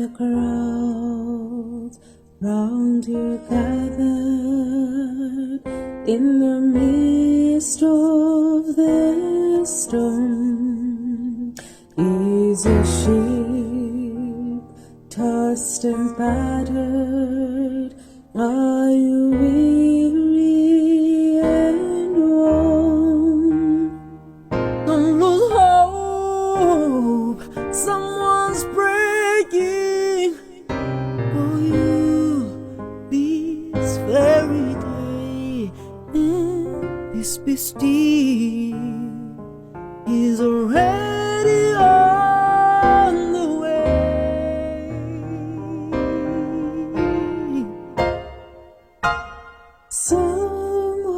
the crowds round you gathered in the midst of the storm. Is your ship tossed and battered? Are you weary and worn? Don't lose hope, someone's breaking for you this very day. And this bestie is already on the way. Someone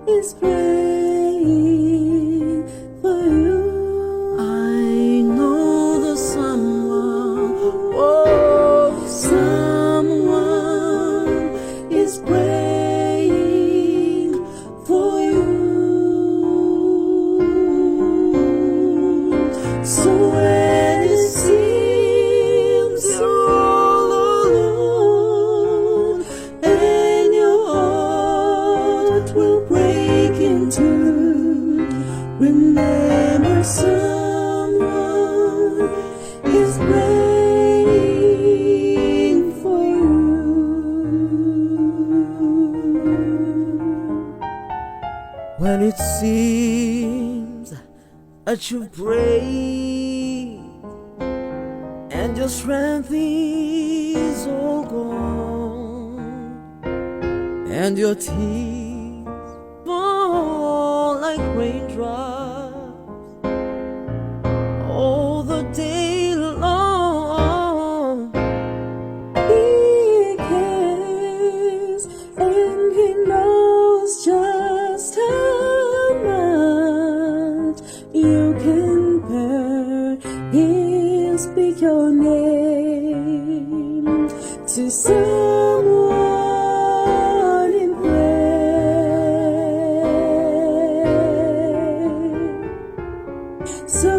is praying for you. I know the someone. Oh, someone is praying for you. So when it seems you're all alone and your heart will break in two, remember someone is praying for you. When it seems that you break and your strength is all gone, and your tears fall like raindrops all the day long. He cares and he knows just how much you can bear. He'll speak your name to someone in prayer. So